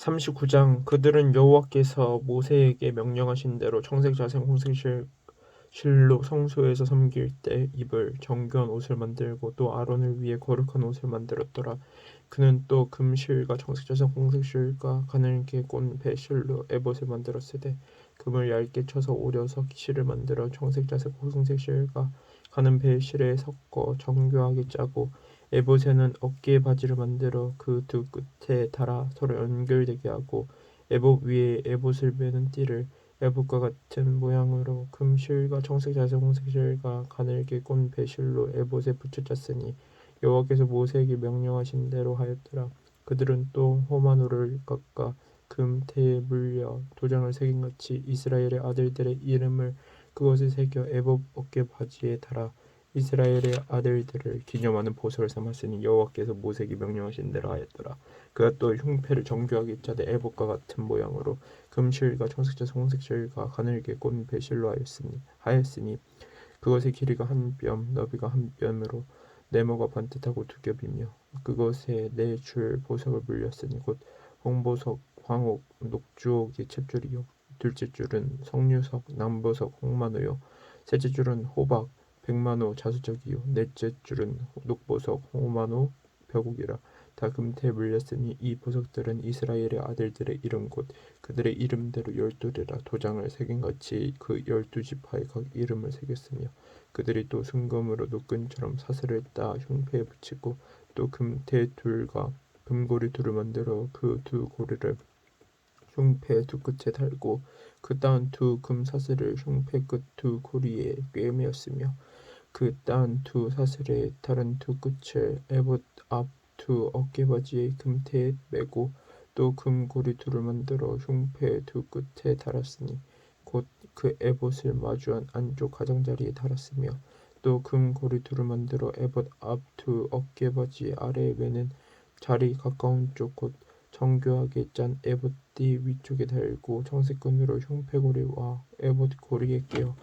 39장 그들은 여호와께서 모세에게 명령하신 대로 청색 자색 홍색 실로 성소에서 섬길 때 입을 정교한 옷을 만들고 또 아론을 위해 거룩한 옷을 만들었더라. 그는 또 금실과 청색 자색 홍색 실과 가늘게 꼰 배실로 에봇을 만들었으되 금을 얇게 쳐서 오려서 실을 만들어 청색 자색 홍색 실과 가는 배실에 섞어 정교하게 짜고 에봇에는 어깨 바지를 만들어 그 두 끝에 달아 서로 연결되게 하고 에봇 위에 에봇을 매는 띠를 에봇과 같은 모양으로 금실과 청색 자색 홍색 실과 가늘게 꼰 배실로 에봇에 붙여 짰으니 여호와께서 모세에게 명령하신 대로 하였더라. 그들은 또 호마노를 깎아 금태에 물려 도장을 새긴같이 이스라엘의 아들들의 이름을 그것에 새겨 에봇 어깨 바지에 달아 이스라엘의 아들들을 기념하는 보석을 삼았으니 여호와께서 모세에게 명령하신 대로 하였더라. 그가 또 흉패를 정교하게 짜되 에봇과 같은 모양으로 금실과 청색자 홍색실과 가늘게 꼰 배실로 하였으니 그것의 길이가 한 뼘 너비가 한 뼘으로 네모가 반듯하고 두 겹이며 그것에 네 줄 보석을 물렸으니 곧 홍보석 황옥 녹주옥의 챗줄이요 둘째 줄은 석류석 남보석 홍마노요 셋째 줄은 호박 백마노 자수적이요 넷째 줄은 녹보석 홍마노 벼곡이라 다 금태에 물렸으니 이 보석들은 이스라엘의 아들들의 이름 곧 그들의 이름대로 12래라 도장을 새긴같이 그 12지파의 각 이름을 새겼으며 그들이 또 순금으로 노끈처럼 사슬을 따 흉패에 붙이고 또 금태 둘과 금고리 둘을 만들어 그 두 고리를 흉패 두 끝에 달고 그 따은 두 금사슬을 흉패 끝 두 고리에 꿰매었으며 그 따은 두 사슬의 다른 두 끝을 에봇 앞 두 어깨바지의 금태에 매고 또 금고리 둘을 만들어 흉패 두 끝에 달았으니 곧 그 에봇을 마주한 안쪽 가장자리에 달았으며 또 금고리 둘을 만들어 에봇 앞 두 어깨바지 아래에 매는 자리 가까운 쪽 곧 정교하게 짠 에봇띠 위쪽에 달고 청색끈으로 흉패고리와 에봇 고리에 끼어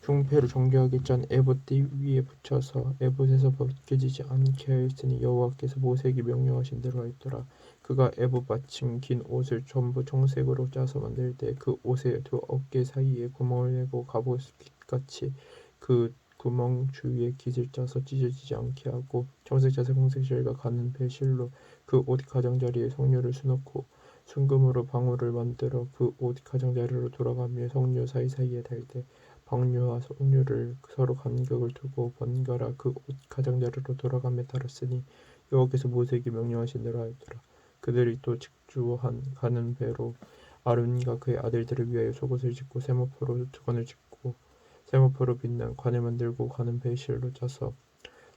흉패로 정교하게 짠 에봇띠 위에 붙여서 에봇에서 벗겨지지 않게 하였으니 여호와께서 모세에게 명령하신 대로 하였더라. 그가 에봇 마침 긴 옷을 전부 청색으로 짜서 만들 때 그 옷의 두 어깨 사이에 구멍을 내고 갑옷깃같이 그 구멍 주위에 깃을 짜서 찢어지지 않게 하고 청색 자색 홍색 실과 가는 배실로 그 옷 가장자리에 석류를 수놓고 순금으로 방울을 만들어 그 옷 가장자리로 돌아가며 석류 사이사이에 달되 방류와 석류를 서로 간격을 두고 번갈아 그 옷 가장자리로 돌아가며 달았으니 여호와께서 모세에게 명령하신 대로 하였더라. 그들이 또 직주한 가는 배로 아론과 그의 아들들을 위하여 속옷을 짓고 세마포로 두건을 짓고 세마포로 빛난 관을 만들고 가는 배실로 짜서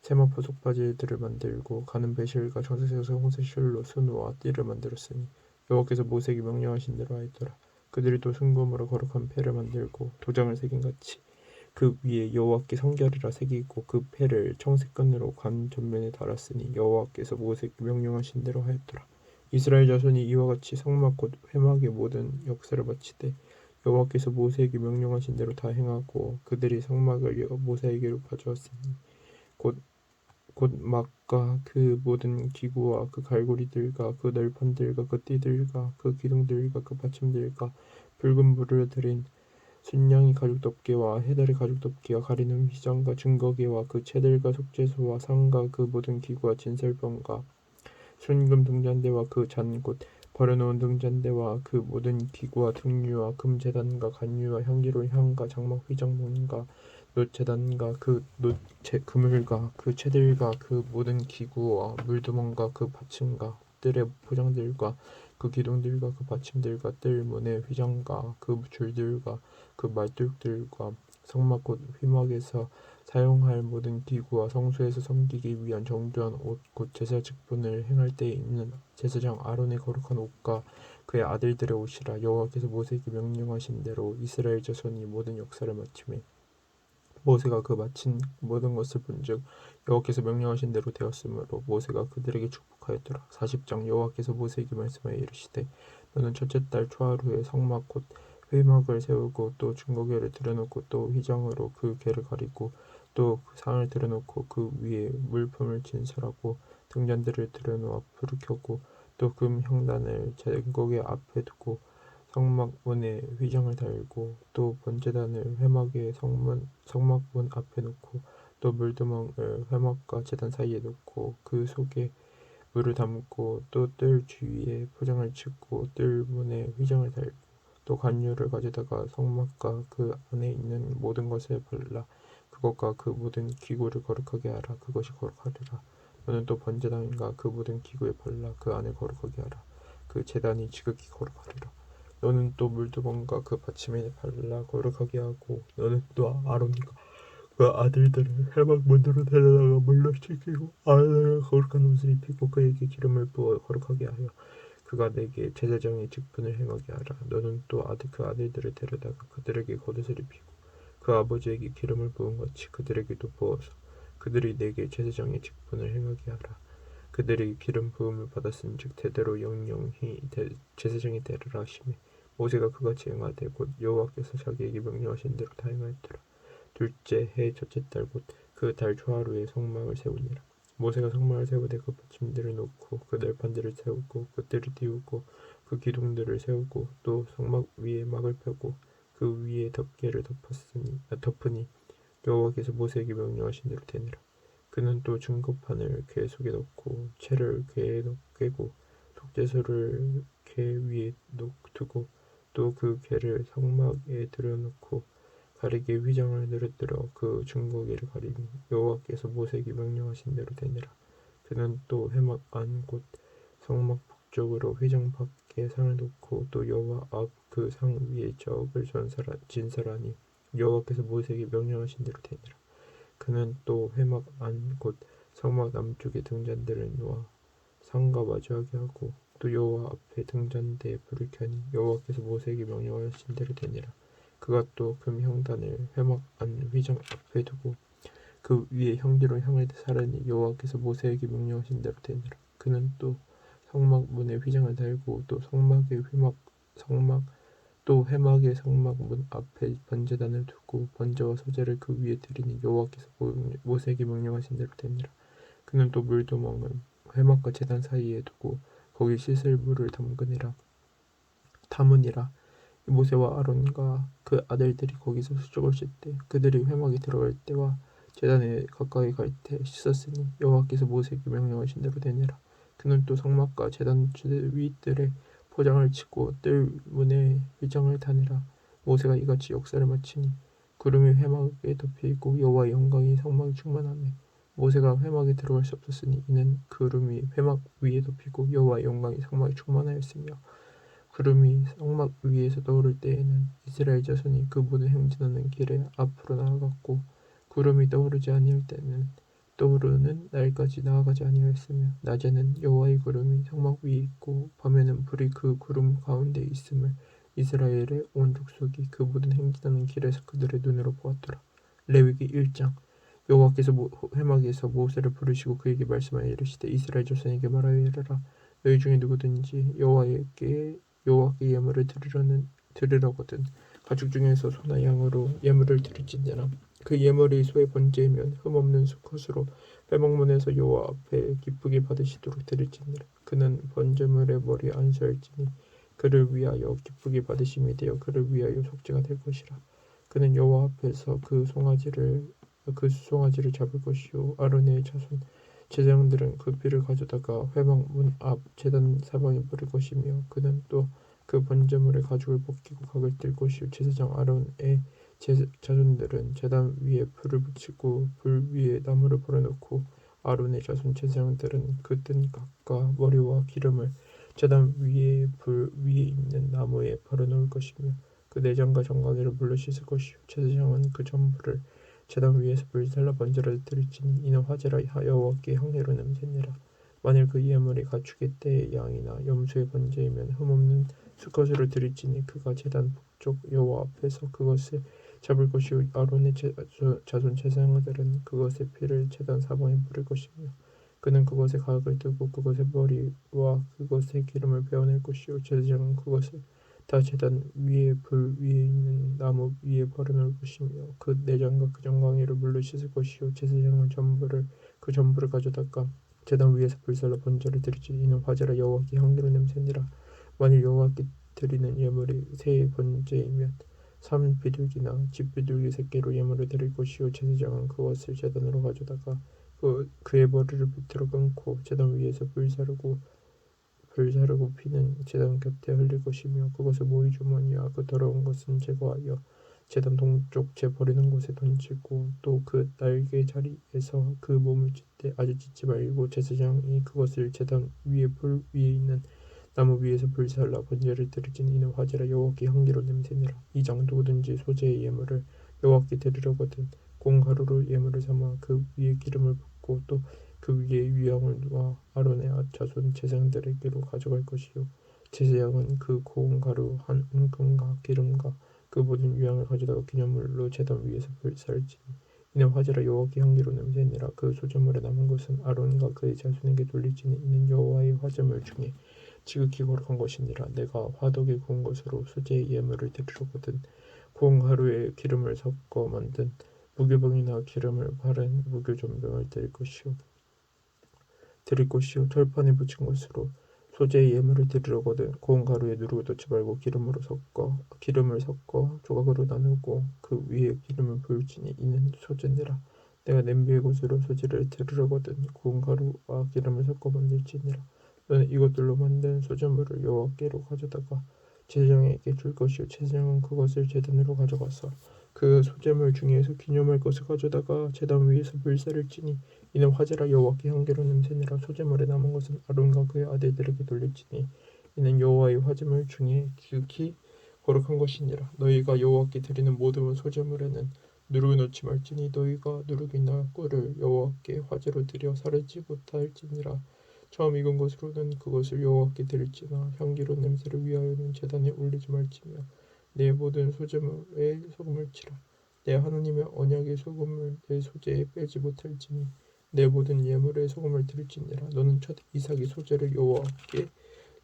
세마포 속바지들을 만들고 가는 배실과 청색색 홍색 실로 순우와 띠를 만들었으니 여호와께서 모세에게 명령하신 대로 하였더라. 그들이 또 순금으로 거룩한 패를 만들고 도장을 새긴같이 그 위에 여호와께 성결이라 새기고 그 패를 청색끈으로 관 전면에 달았으니 여호와께서 모세에게 명령하신 대로 하였더라. 이스라엘 자손이 이와 같이 성막 곧 회막의 모든 역사를 마치되 여호와께서 모세에게 명령하신 대로 다 행하고 그들이 성막을 모세에게로 가져왔으니 곧 막과 그 모든 기구와 그 갈고리들과 그 널판들과 그 띠들과 그 기둥들과 그 받침들과 붉은 물을 들인 순양이 가죽 덮개와 해달의 가죽 덮개와 가리는 휘장과 증거개와 그 채들과 속죄소와 상과 그 모든 기구와 진설병과 순금 등잔대와 그 잔 곧 버려놓은 등잔대와 그 모든 기구와 등류와 금제단과 간류와 향기로운 향과 장막 휘장문과 놋제단과 그 그물과 그 채들과 그 모든 기구와 물두멍과 그 받침과 뜰의 포장들과 그 기둥들과 그 받침들과 뜰 문의 휘장과 그 줄들과 그 말뚝들과 성막 곧 휘막에서 사용할 모든 기구와 성소에서 섬기기 위한 정교한 옷 곧 제사 직분을 행할 때에 입는 제사장 아론의 거룩한 옷과 그의 아들들의 옷이라. 여호와께서 모세에게 명령하신 대로 이스라엘 자손이 모든 역사를 마치매 모세가 그 마친 모든 것을 본즉 여호와께서 명령하신 대로 되었으므로 모세가 그들에게 축복하였더라. 40장 여호와께서 모세에게 말씀하여 이르시되 너는 첫째 달 초하루에 성막 곧 회막을 세우고 또 증거궤를 들여놓고 또 휘장으로 그 궤를 가리고 또 그 상을 들여놓고 그 위에 물품을 진설하고 등잔대를 들여놓아 불을 켜고 또 금 형단을 제국의 앞에 두고 성막문에 휘장을 달고 또 번제단을 회막의 성막문 앞에 놓고 또 물두멍을 회막과 제단 사이에 놓고 그 속에 물을 담고 또 뜰 주위에 포장을 치고 뜰 문에 휘장을 달고 또 관유를 가져다가 성막과 그 안에 있는 모든 것을 발라 그것과 그 모든 기구를 거룩하게 하라. 그것이 거룩하리라. 너는 또 번제단과 그 모든 기구에 발라 그 안을 거룩하게 하라. 그 제단이 지극히 거룩하리라. 너는 또 물두멍과 그 받침에 발라 거룩하게 하고 너는 또 아론과 그 아들들을 회막문으로 데려다가 물로 씻기고 아론을 거룩한 옷을 입히고 그에게 기름을 부어 거룩하게 하여 그가 내게 제사장의 직분을 행하게 하라. 너는 또 그 아들들을 데려다가 그들에게 겉옷을 입히고 그 아버지에게 기름을 부은 같이 그들에게도 부어서 그들이 내게 제사장의 직분을 행하게 하라. 그들이 기름 부음을 받았은즉 대대로 영영히 제사장이 되리라 하시매 모세가 그같이 행하되 곧 여호와께서 자기에게 명령하신 대로 다 행하였더라. 둘째 해 첫째 달 곧 그 달 초하루에 성막을 세우니라. 모세가 성막을 세우되 그 받침들을 놓고 그 널판들을 세우고 그 뜰을 띄우고 그 기둥들을 세우고 또 성막 위에 막을 펴고 그 위에 덮개를 덮으니 여호와께서 모세에게 명령하신 대로 되니라. 그는 또 증거판을 궤 속에 넣고 채를 궤에 꿰고 속죄소를 궤 위에 두고 또 그 궤를 성막에 들여놓고 가리개 휘장을 늘어뜨려 그 증거궤를 가리니 여호와께서 모세에게 명령하신 대로 되니라. 그는 또 회막 안 곧 성막 북쪽으로 휘장 밖에 상을 놓고 또 여호와 앞 그 상 위에 적을 진설하니 여호와께서 모세에게 명령하신 대로 되니라. 그는 또 회막 안 곧 성막 남쪽에 등잔대를 놓아 상과 마주하게 하고 또 여호와 앞에 등잔대에 불을 켜니 여호와께서 모세에게 명령하신 대로 되니라. 그가 또 금 형단을 회막 안 휘장 앞에 두고 그 위에 형기로 향을 사르니 여호와께서 모세에게 명령하신 대로 되니라. 그는 또 성막 문에 휘장을 달고 또 회막의 성막 문 앞에 번제단을 두고 번제와 소제를 그 위에 드리니 여호와께서 모세에게 명령하신 대로 되니라. 그는 또 물두멍을 회막과 제단 사이에 두고 거기 씻을 물을 담으니라. 모세와 아론과 그 아들들이 거기서 수족을 씻되 그들이 회막에 들어갈 때와 제단에 가까이 갈 때 씻었으니 여호와께서 모세에게 명령하신 대로 되니라. 그는 또 성막과 제단 윗뜰에 포장을 치고 뜰 문에 휘장을 다니라. 모세가 이같이 역사를 마치니 구름이 회막에 덮이고 여호와의 영광이 성막에 충만하매 모세가 회막에 들어갈 수 없었으니 이는 구름이 회막 위에 덮이고 여호와의 영광이 성막에 충만하였으며 구름이 성막 위에서 떠오를 때에는 이스라엘 자손이 그 문을 행진하는 길에 앞으로 나아갔고 구름이 떠오르지 아니할 때는 떠오르는 날까지 나아가지 아니하였으며 낮에는 여호와의 구름이 성막 위에 있고 밤에는 불이 그 구름 가운데 있음을 이스라엘의 온 족속이 그 모든 행진하는 길에서 그들의 눈으로 보았더라. 레위기 1장. 여호와께서 회막에서 모세를 부르시고 그에게 말씀하여 이르시되 이스라엘 자손에게 말하여 이르라. 너희 중에 누구든지 여호와께 예물을 드리려거든 가축 중에서 소나 양으로 예물을 드릴지니라. 그 예물이 소의 번제이면 흠없는 수컷으로 회막문에서 여호와 앞에 기쁘게 받으시도록 드릴지니라. 그는 번제물의 머리에 안수할지니 그를 위하여 기쁘게 받으심이 되어 그를 위하여 속죄가 될 것이라. 그는 여호와 앞에서 그 수송아지를 잡을 것이요 아론의 자손 제사장들은 그 피를 가져다가 회막 문 앞 제단 사방에 뿌릴 것이며 그는 또 그 번제물의 가죽을 벗기고 각을 뜰 것이요 제사장 아론의 자손들은 제단 위에 불을 붙이고 불 위에 나무를 버려놓고 아론의 자손 제사장들은 그 뜬 각과 머리와 기름을 제단 위에 불 위에 있는 나무에 버려놓을 것이며 그 내장과 정강이를 물로 씻을 것이요 제사장은 그 전부를 제단 위에서 불살라 번제를 드릴지니 이는 화제라 여호와께 향기로 냄새니라. 만일 그 예물이 가축의 떼의 양이나 염소의 번제이면 흠없는 수컷으로 드릴지니 그가 제단 북쪽 여호와 앞에서 그것을 잡을 것이요 아론의 자손 제사장들은 그것의 피를 제단 사방에 뿌릴 것이며 그는 그것에 가각을 뜨고 그것의 머리와 그것의 기름을 베어낼 것이요 제사장은 그것을 다 제단 위에 불 위에 있는 나무 위에 버려놓을 것이며 그 내장과 그 정강이를 물로 씻을 것이요 제사장은 그 전부를 가져다가 제단 위에서 불살라 번제를 드릴지니 이는 화제라 여호와께 향기로운 냄새니라. 만일 여호와께 드리는 예물이 새 번제이면 삼 비둘기나 집 비둘기 새끼로 예물을 드릴 것이요 제사장은 그것을 제단으로 가져다가 그의 머리를 비틀어 끊고 제단 위에서 불사르고 피는 제단 곁에 흘릴 것이며 그것을 모이 주머니와 그 더러운 것은 제거하여 제단 동쪽 재 버리는 곳에 던지고 또 그 날개 자리에서 그 몸을 찢되 아주 찢지 말고 제사장이 그것을 제단 위에 불 위에 있는 나무 위에서 불살라 번제를 드릴지니 이는 화제라 여호와께 향기로운 냄새니라. 2장 누구든지 소재의 예물을 여호와께 드리려거든 공 가루로 예물을 삼아 그 위에 기름을 붓고 또 그 위에 유향을 놓아 아론의 자손 제사장들에게로 가져갈 것이요 제사장은 그 고운 가루 한 움큼과 기름과 그 모든 유향을 가져다가 기념물로 제단 위에서 불살지니 이는 화제라 여호와께 향기로운 냄새니라. 그 소재물에 남은 것은 아론과 그의 자손에게 돌릴지니 이는 여호와의 화제물 중에 지극히 거룩한 것이니라. 내가 화덕에 구운 것으로 수제의 예물을 드리려거든 구운 가루에 기름을 섞어 만든 무교병이나 기름을 바른 무교전병을 드릴 것이요 철판에 붙인 것으로 소재의 예물을 드리려거든 고운 가루에 누르고 넣지 말고 기름을 섞어 조각으로 나누고 그 위에 기름을 부을지니 이는 소재니라. 내가 냄비의 곳으로 소재를 드리려거든 고운 가루와 기름을 섞어 만들지니라. 너는 이것들로 만든 소재물을 여호와께로 가져다가 제사장에게 줄 것이요 제사장은 그것을 제단으로 가져가서 그 소재물 중에서 기념할 것을 가져다가 제단 위에서 불사를지니 이는 화제라 여호와께 향기로운 냄새니라. 소재물에 남은 것은 아론과 그의 아들들에게 돌릴지니 이는 여호와의 화제물 중에 지극히 거룩한 것이니라. 너희가 여호와께 드리는 모든 소재물에는 누룩을 넣지 말지니 너희가 누룩이나 꿀을 여호와께 화제로 드려 사르지 못할지니라. 처음 익은 것으로는 그것을 여호와께 드릴지나 향기로운 냄새를 위하여는 제단에 올리지 말지며 내 모든 소재물에 소금을 치라. 내 하나님의 언약의 소금을 내 소재에 빼지 못할지니 내 모든 예물에 소금을 드릴지니라. 너는 첫 이삭의 소재를 여호와께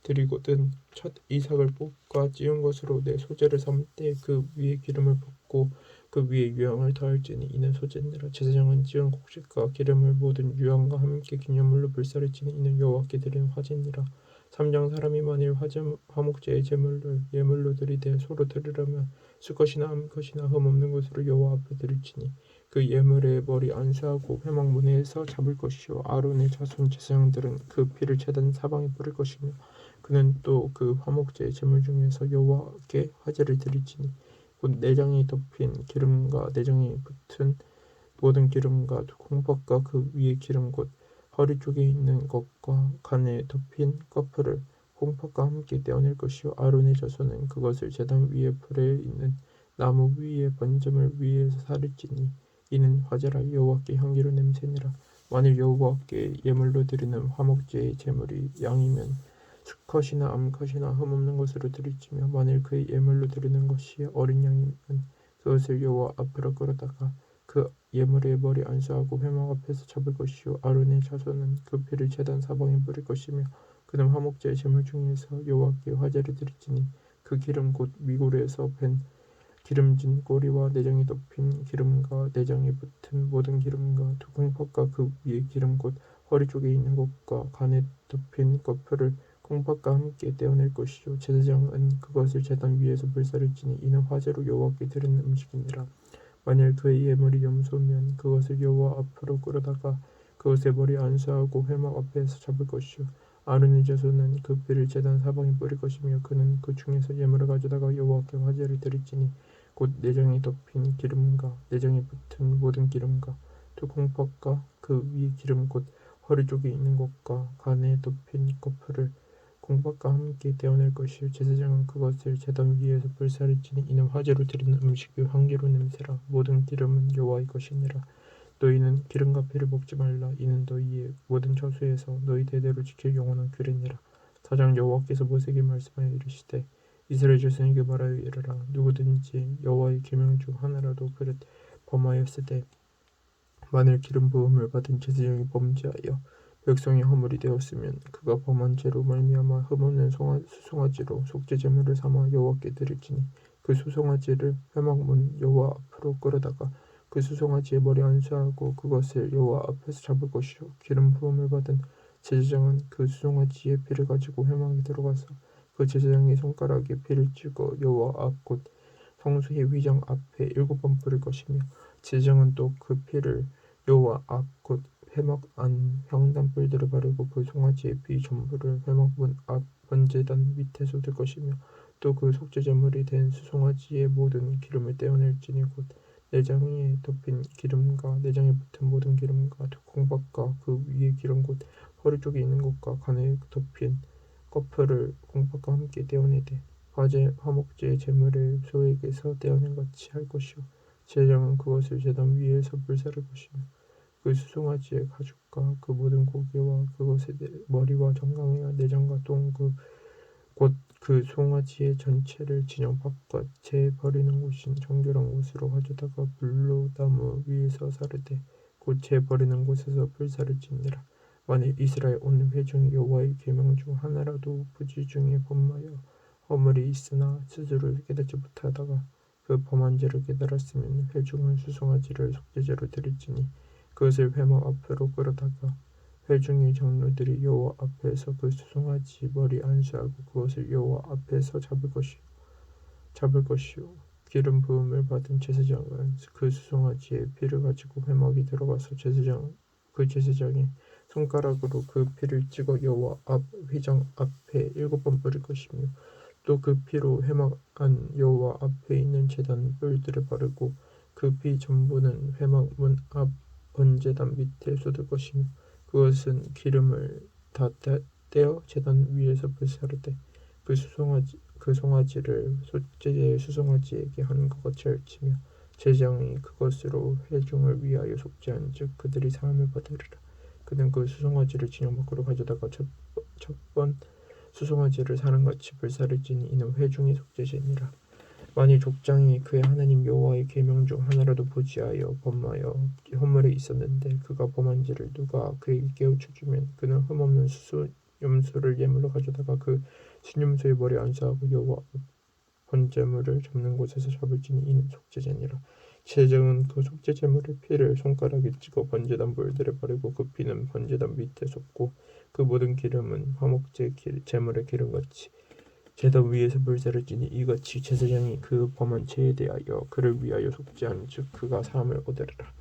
드리거든 첫 이삭을 볶아 찌운 것으로 내 소재를 삼을 때 그 위에 기름을 붓고 그 위에 유향을 더할지니 이는 소재니라. 제사장은 찌운 곡식과 기름을 모든 유향과 함께 기념물로 불사를지니 이는 여호와께 드리는 화제니라. 3장 사람이 만일 화목제의 제물을 예물로 드리되 소로 드리려면 수컷이나 암컷이나 흠없는 것으로 여호와 앞에 드릴지니 그 예물의 머리 안수하고 회막문에서 잡을 것이요 아론의 자손 제사장들은 그 피를 제단 사방에 뿌릴 것이며 그는 또 그 화목제의 제물 중에서 여호와께 화제를 드릴지니 곧 내장이 덮인 기름과 내장이 붙은 모든 기름과 콩팥과 그 위에 기름 곧 허리 쪽에 있는 것과 간에 덮인 커플을 콩팥과 함께 떼어낼 것이요 아론의 자손은 그것을 제단 위에 불에 있는 나무 위에 번제물 위에서 사를지니 이는 화제라 여호와께 향기로운 냄새니라. 만일 여호와께 예물로 드리는 화목제의 제물이 양이면 수컷이나 암컷이나 흠없는 것으로 드릴지며 만일 그의 예물로 드리는 것이 어린 양이면 그것을 여호와 앞으로 끌어다가 그 예물의 머리 안수하고 회막 앞에서 잡을 것이요 아론의 자손은 그 피를 제단 사방에 뿌릴 것이며 그는 화목제의 제물 중에서 여호와께 화제를 드릴지니 그 기름 곧 미골에서 밴 기름진 꼬리와 내장이 덮인 기름과 내장에 붙은 모든 기름과 두 콩팥과 그 위에 기름 곧 허리 쪽에 있는 것과 간에 덮인 것표를 콩팥과 함께 떼어낼 것이요 제사장은 그것을 제단 위에서 불사를지니 이는 화제로 여호와께 드리는 음식이니라. 만일 그의 예물이 염소면 그것을 여호와 앞으로 끌어다가 그것의 머리 안수하고 회막 앞에서 잡을 것이요 아론의 자손은 그 피를 제단 사방에 뿌릴 것이며 그는 그 중에서 예물을 가져다가 여호와께 화제를 드릴지니 곧 내장이 덮인 기름과 내장이 붙은 모든 기름과 두 콩팥과 그 위에 기름 곧 허리 쪽에 있는 것과 간에 덮인 커플을 콩팥과 함께 떼어낼 것이요 제사장은 그것을 제단 위에서 불사를지니 이는 화제로 드리는 음식이요 향기로운 냄새라. 모든 기름은 여호와의 것이니라. 너희는 기름과 피를 먹지 말라. 이는 너희의 모든 처소에서 너희 대대로 지킬 영원한 규례니라. 4장 여호와께서 모세에게 말씀하여 이르시되 이스라엘 자손에게 말하여 이르라. 누구든지 여호와의 계명 중 하나라도 그릇 범하였으되 만일 기름 부음을 받은 제사장이 범죄하여 백성이 허물이 되었으면 그가 범한 죄로 말미암아 흠없는 수송아지로 속죄 제물을 삼아 여호와께 드릴지니 그 수송아지를 회막문 여호와 앞으로 끌어다가 그 수송아지의 머리 안수하고 그것을 여호와 앞에서 잡을 것이요 기름 부음을 받은 제사장은 그 수송아지의 피를 가지고 회막에 들어가서 그 제사장의 손가락에 피를 찍어 여호와 앞 곧 성소의 위장 앞에 7번 뿌릴 것이며 제사장은 또 그 피를 여호와 앞 곧 회막 안 향단불들을 바르고 그 송아지의 피 전부를 회막 문 앞 번제단 밑에 쏟을 것이며 또 그 속죄제물이 된 수송아지의 모든 기름을 떼어낼지니 곧 내장에 덮인 기름과 내장에 붙은 모든 기름과 콩팥과 그 위에 기름 곧 허리 쪽에 있는 것과 간에 덮인 커플을 콩팥과 함께 떼어내되 화목제의 제물을 소에게서 떼어낸 같이 할 것이요 제사장은 그것을 제단 위에서 불사를 것이며 그 수송아지의 가죽과 그 모든 고기와 그것의 머리와 정강이와 내장과 똥 곧 그 송아지의 전체를 진영 바깥 재 버리는 곳인 정결한 곳으로 가져다가 불로 나무 위에서 사르되 곧 재 버리는 곳에서 불사를 지니라. 만일 이스라엘 온 회중이 여호와의 계명 중 하나라도 부지 중에 범하여 허물이 있으나 스스로 깨닫지 못하다가 그 범한 죄를 깨달았으면 회중은 수송아지를 속죄제로 드릴지니 그것을 회막 앞으로 끌어다가 회중의 장로들이 여호와 앞에서 그 수송아지 머리 안수하고 그것을 여호와 앞에서 잡을 것이요 기름 부음을 받은 제사장은 그 수송아지의 피를 가지고 회막에 들어가서 그 제사장의 손가락으로 그 피를 찍어 여호와 앞 휘장 앞에 7번 뿌릴 것이며 또 그 피로 회막 안 여호와 앞에 있는 제단 뿔들을 바르고 그 피 전부는 회막 문 앞 번제단 밑에 쏟을 것이며 그것은 기름을 다 떼어 제단 위에서 불사르되 그 송아지를 속죄제의 수송아지에게 하는 것 같이 할지며 제사장이 그것으로 회중을 위하여 속죄한즉 그들이 사함을 받으리라. 그는 그 수송아지를 진영 밖으로 가져다가 첫번 수송아지를 사람같이 불사를지니 이는 회중의 속죄제니라. 만일 족장이 그의 하나님 여호와의 계명 중 하나라도 부지하여 범하여 허물이 있었는데 그가 범한 죄를 누가 그에게 깨우쳐 주면 그는 흠없는 염소를 예물로 가져다가 그 순염소의 머리 안수하고 여호와 번제물을 잡는 곳에서 잡을지니 이는 속죄제니라. 제사장은 그 속죄제물의 피를 손가락에 찍어 번제단 볼들에 바르고 그 피는 번제단 밑에 쏟고 그 모든 기름은 화목제 제물의 기름같이 제단 위에서 불사를 지니 이같이 제사장이 그 범한 죄에 대하여 그를 위하여 속죄한즉 그가 사함을 얻으리라.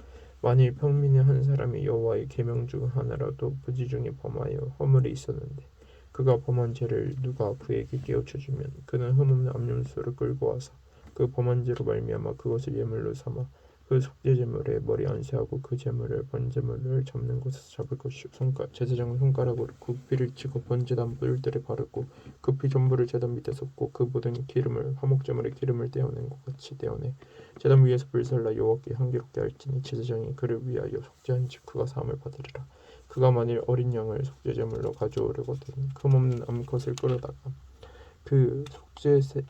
만일 평민의 한 사람이 여호와의 계명 중 하나라도 부지 중에 범하여 허물이 있었는데 그가 범한 죄를 누가 그에게 깨우쳐 주면 그는 흠없는 암염소를 끌고 와서 그 범한 죄로 말미암아 그것을 예물로 삼아 그 속죄제물에 머리 안수하고 그 제물을 번제물을 잡는 곳에서 잡을 것이요 제사장은 손가락으로 그 피를 치고 번제단 뿔들에 바르고 그 피 전부를 제단 밑에 쏟고 그 모든 기름을 화목제물의 기름을 떼어낸 것 같이 떼어내 제단 위에서 불살라 여호와께 향기롭게 할지니 제사장이 그를 위하여 속죄한즉 그가 사함을 받으리라. 그가 만일 어린 양을 속죄제물로 가져오려거든 흠없는 암컷을 끌어다가 그 속죄제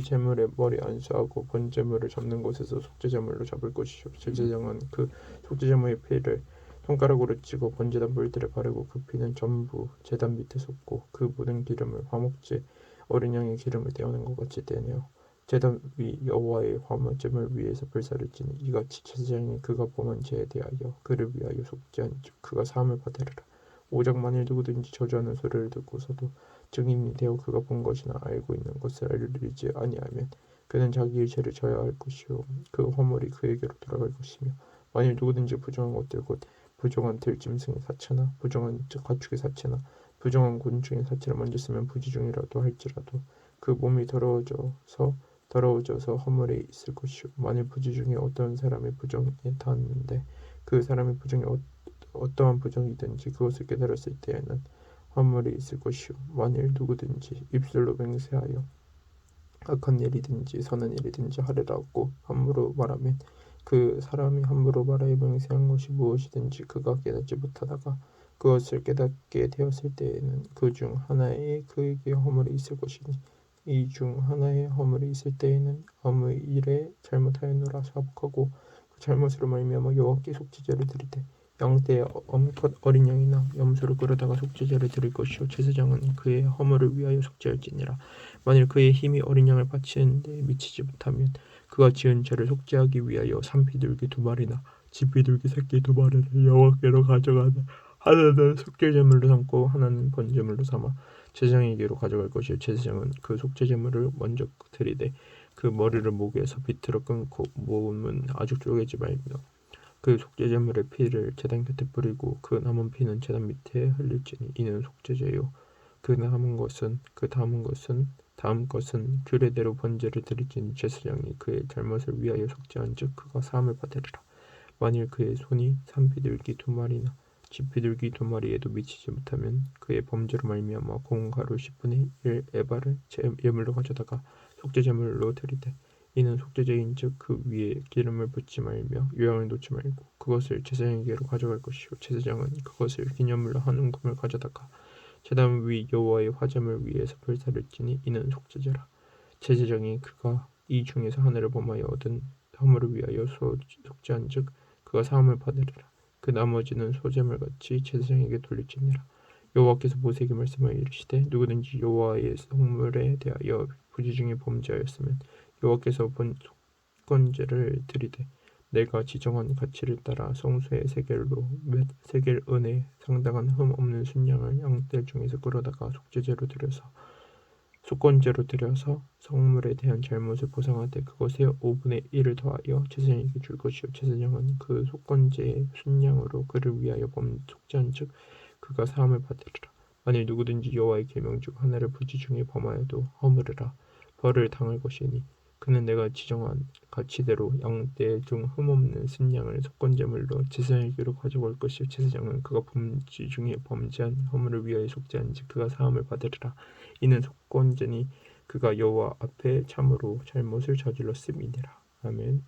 제물의 머리 안수하고 번제물을 잡는 곳에서 속죄제물로 잡을 것이요 제사장은 그 속죄제물의 피를 손가락으로 찍어 번제단 불들에 바르고 그 피는 전부 제단 밑에 쏟고 그 모든 기름을 화목제 어린 양의 기름을 떼어낸 것 같이 떼내어 제단 위 여호와의 화목제물 위에서 불사를지니 이같이 제사장이 그가 범한 죄에 대하여 그를 위하여 속죄한즉 그가 사함을 받으리라. 오직 만일 누구든지 저주하는 소리를 듣고서도 증인이 되어 그가 본 것이나 알고 있는 것을 알리지 아니하면 그는 자기의 죄를 져야 할 것이요 그 허물이 그에게로 돌아갈 것이며 만일 누구든지 부정한 것들 곧 부정한 들짐승의 사체나 부정한 가축의 사체나 부정한 곤충의 사체를 만졌으면 부지중이라도 할지라도 그 몸이 더러워져서 허물이 있을 것이요 만일 부지 중에 어떤 사람의 부정에 닿았는데 그 사람의 부정이 어떠한 부정이든지 그것을 깨달았을 때에는 허물이 있을 것이요 만일 누구든지 입술로 맹세하여 악한 일이든지 선한 일이든지 하리라고 함부로 말하면 그 사람이 함부로 말하여 맹세한 것이 무엇이든지 그가 깨닫지 못하다가 그것을 깨닫게 되었을 때에는 그 중 하나에 그에게 허물이 있을 것이니 이 중 하나에 허물이 있을 때에는 아무 일에 잘못하였노라 자복하고 그 잘못으로 말미암아 여호와께 속죄제를 드리되 양떼의 암컷 어린 양이나 염소를 끌어다가 속죄제를 드릴 것이요 제사장은 그의 허물을 위하여 속죄할지니라. 만일 그의 힘이 어린 양을 바치는 데 미치지 못하면 그가 지은 죄를 속죄하기 위하여 산비둘기 2마리나 집비둘기 새끼 2마리를 여호와께로 가져가되 하나는 속죄제물로 삼고 하나는 번제물로 삼아 제사장에게로 가져갈 것이요 제사장은 그 속죄제물을 먼저 드리되 그 머리를 목에서 비틀어 끊고 몸은 아주 쪼개지 말며 그 속죄제물의 피를 제단 곁에 뿌리고 그 남은 피는 제단 밑에 흘릴지니 이는 속죄제요. 그 다음 것은 규례대로 번제를 드릴지니 제사장이 그의 잘못을 위하여 속죄한즉 그가 사함을 받으리라. 만일 그의 손이 산비둘기 2마리나 집비둘기 2마리에도 미치지 못하면 그의 범죄로 말미암아 고운 가루 10분의 1 에바를 예물로 가져다가 속죄제물로 드리되 이는 속죄제인즉 그 위에 기름을 붓지 말며 유향을 놓지 말고 그것을 제사장에게로 가져갈 것이요 제사장은 그것을 기념물로 한 움큼을 가져다가 제단 위 여호와의 화제물 위에서 불사를지니 이는 속죄제라. 제사장이 그가 이 중에서 하나를 범하여 얻은 허물을 위하여 속죄한즉 그가 사함을 받으리라. 그 나머지는 소제물같이 제사장에게 돌릴지니라. 여호와께서 모세에게 말씀하여 이르시되 누구든지 여호와의 성물에 대하여 부지 중에 범죄하였으면 여호와께서 속건제를 드리되 내가 지정한 가치를 따라 성소의 세겔로 몇 세겔 은에 상당한 흠 없는 순양을 양떼 중에서 끌어다가 속건제로 드려서 성물에 대한 잘못을 보상하되 그것에 5분의 1을 더하여 제사장에게 줄 것이요 제사장은 그 속건제의 순양으로 그를 위하여 속죄한즉 그가 사함을 받으리라. 만일 누구든지 여호와의 계명 중 하나를 부지 중에 범하여도 허물으라 벌을 당할 것이니 그는 내가 지정한 가치대로 양떼 중 흠없는 순양을 속건제물로 제사장에게로 가져올 것이요 제사장은 그가 부지 중에 범죄한 허물을 위하여 속죄한즉 그가 사함을 받으리라. 이는 속건제니 그가 여호와 앞에 참으로 잘못을 저질렀음이니라. 아멘.